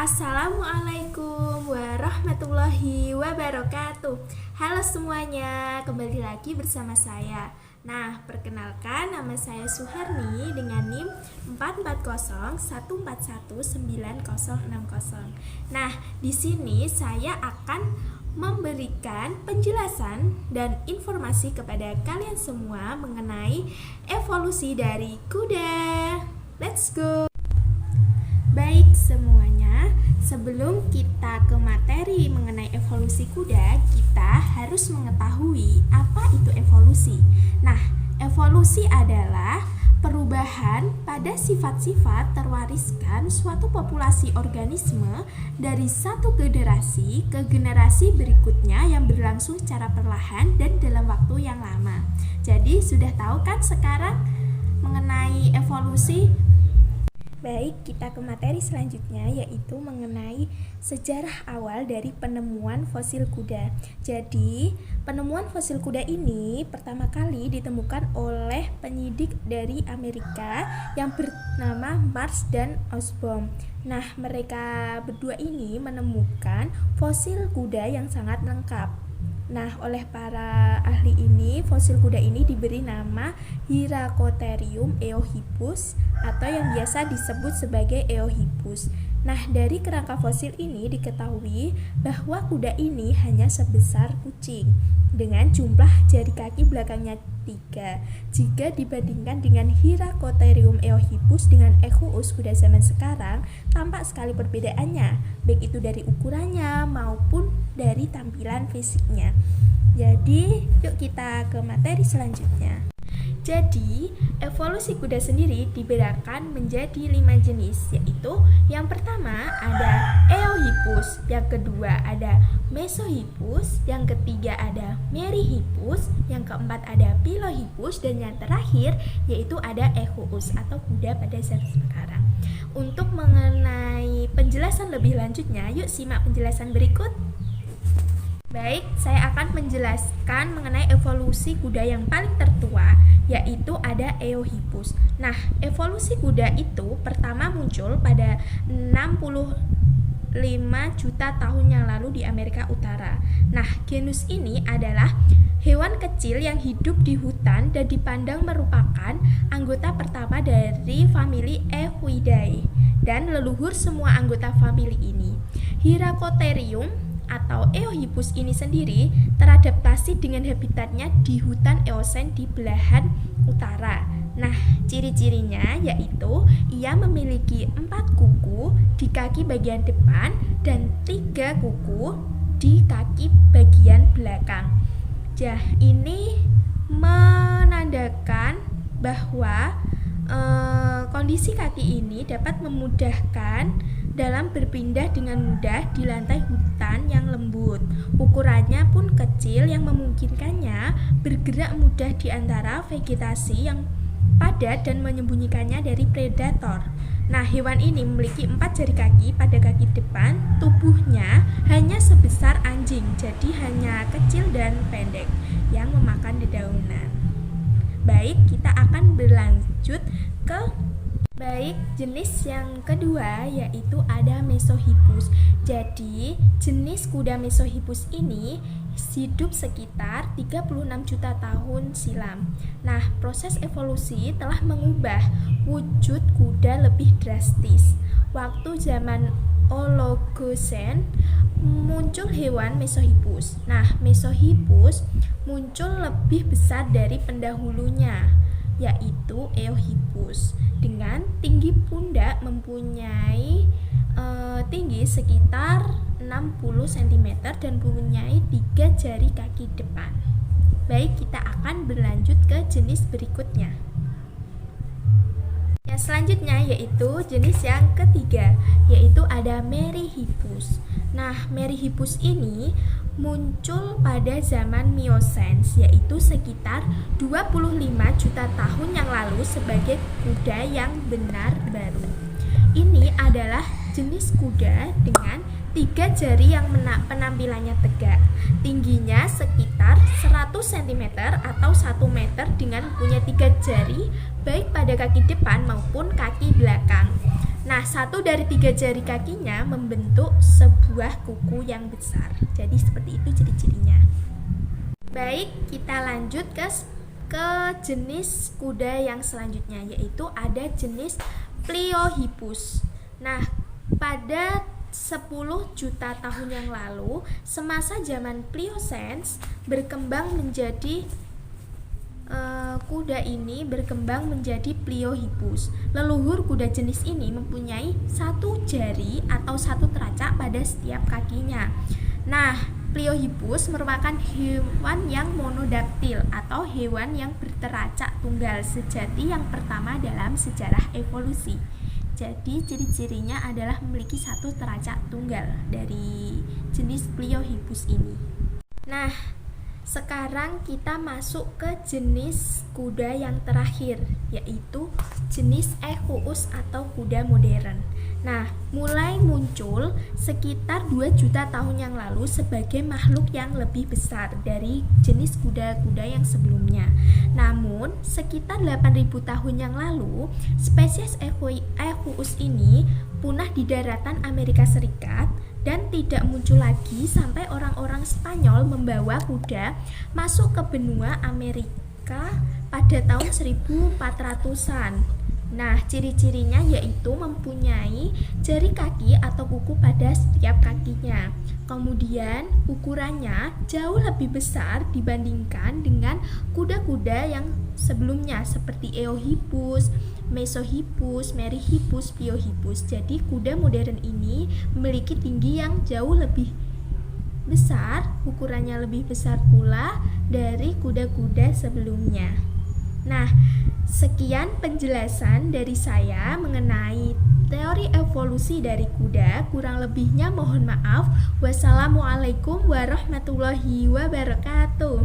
Assalamualaikum warahmatullahi wabarakatuh. Halo semuanya, kembali lagi bersama saya. Nah, perkenalkan nama saya Suharni dengan NIM 440141960. Nah, di sini saya akan memberikan penjelasan dan informasi kepada kalian semua mengenai evolusi dari kuda. Let's go. Baik semuanya, sebelum kita ke materi mengenai evolusi kuda, kita harus mengetahui apa itu evolusi. Nah, evolusi adalah perubahan pada sifat-sifat terwariskan suatu populasi organisme dari satu generasi ke generasi berikutnya yang berlangsung secara perlahan dan dalam waktu yang lama. Jadi, sudah tahu kan sekarang mengenai evolusi? Baik, kita ke materi selanjutnya, yaitu mengenai sejarah awal dari penemuan fosil kuda. Jadi, penemuan fosil kuda ini pertama kali ditemukan oleh penyidik dari Amerika yang bernama Marsh dan Osborn. Nah, mereka berdua ini menemukan fosil kuda yang sangat lengkap. Nah, oleh para ahli ini, fosil kuda ini diberi nama Hyracotherium eohippus atau yang biasa disebut sebagai Eohippus. Nah, dari kerangka fosil ini diketahui bahwa kuda ini hanya sebesar kucing dengan jumlah jari kaki belakangnya 3. Jika dibandingkan dengan Hyracotherium eohippus dengan Equus kuda zaman sekarang, tampak sekali perbedaannya, baik itu dari ukurannya maupun dari tampilan fisiknya. Jadi, yuk kita ke materi selanjutnya. Jadi, evolusi kuda sendiri dibedakan menjadi 5 jenis, yaitu yang pertama ada Eohippus, yang kedua ada Mesohippus, yang ketiga ada Meryhippus, yang keempat ada Pilohippus, dan yang terakhir yaitu ada Equus atau kuda pada zaman sekarang. Untuk mengenai penjelasan lebih lanjutnya, yuk simak penjelasan berikut. Baik, saya akan menjelaskan mengenai evolusi kuda yang paling tertua, yaitu ada Eohippus. Nah, evolusi kuda itu pertama muncul pada 65 juta tahun yang lalu di Amerika Utara. Nah, genus ini adalah hewan kecil yang hidup di hutan dan dipandang merupakan anggota pertama dari famili Equidae dan leluhur semua anggota famili ini. Hyracotherium atau Eohippus ini sendiri teradaptasi dengan habitatnya di hutan Eosen di belahan utara. Nah, ciri-cirinya yaitu ia memiliki 4 kuku di kaki bagian depan dan 3 kuku di kaki bagian belakang. Ini menandakan bahwa kondisi kaki ini dapat memudahkan dalam berpindah dengan mudah di lantai hutan yang lembut. Ukurannya pun kecil yang memungkinkannya bergerak mudah di antara vegetasi yang padat dan menyembunyikannya dari predator. Nah, hewan ini memiliki 4 jari kaki pada kaki depan, tubuhnya hanya sebesar anjing, jadi hanya kecil dan pendek yang memakan dedaunan. Baik, kita akan berlanjut ke jenis yang kedua, yaitu ada Mesohippus. Jadi, jenis kuda Mesohippus ini hidup sekitar 36 juta tahun silam. Nah, proses evolusi telah mengubah wujud kuda lebih drastis. Waktu zaman Oligocene muncul hewan Mesohippus. Nah, Mesohippus muncul lebih besar dari pendahulunya, yaitu Eohippus, dengan tinggi pundak mempunyai tinggi sekitar 60 cm dan mempunyai 3 jari kaki depan. Baik, kita akan berlanjut ke jenis berikutnya. Yang selanjutnya yaitu jenis yang ketiga, yaitu ada Meryhippus. Nah, Meryhippus ini muncul pada zaman Miocene, yaitu sekitar 25 juta tahun yang lalu sebagai kuda yang benar baru. Ini adalah jenis kuda dengan 3 jari yang penampilannya tegak, tingginya sekitar 100 cm atau 1 meter dengan punya 3 jari baik pada kaki depan maupun kaki belakang. Nah, 1 dari 3 jari kakinya membentuk sebuah kuku yang besar. Jadi seperti itu ciri-cirinya. Baik, kita lanjut ke jenis kuda yang selanjutnya, yaitu ada jenis Pliohippus. Nah, pada 10 juta tahun yang lalu, semasa zaman Pliocene kuda ini berkembang menjadi Pliohippus. Leluhur kuda jenis ini mempunyai 1 jari atau 1 teracak pada setiap kakinya. Nah, Pliohippus merupakan hewan yang monodaktil atau hewan yang berteracak tunggal sejati yang pertama dalam sejarah evolusi. Jadi ciri-cirinya adalah memiliki 1 teracak tunggal dari jenis Pliohippus ini. Nah, sekarang kita masuk ke jenis kuda yang terakhir, yaitu jenis Equus atau kuda modern. Nah, mulai muncul sekitar 2 juta tahun yang lalu sebagai makhluk yang lebih besar dari jenis kuda-kuda yang sebelumnya. Namun, sekitar 8.000 tahun yang lalu, spesies Equus ini punah di daratan Amerika Serikat dan tidak muncul lagi sampai orang-orang Spanyol membawa kuda masuk ke benua Amerika pada tahun 1400-an. Nah, ciri-cirinya yaitu mempunyai jari kaki atau kuku pada setiap kakinya. Kemudian, ukurannya jauh lebih besar dibandingkan dengan kuda-kuda yang sebelumnya seperti Eohippus, Mesohippus, Meryhippus, Pliohippus. Jadi, kuda modern ini memiliki tinggi yang jauh lebih besar, ukurannya lebih besar pula dari kuda-kuda sebelumnya. Nah, sekian penjelasan dari saya mengenai teori evolusi dari kuda. Kurang lebihnya mohon maaf. Wassalamualaikum warahmatullahi wabarakatuh.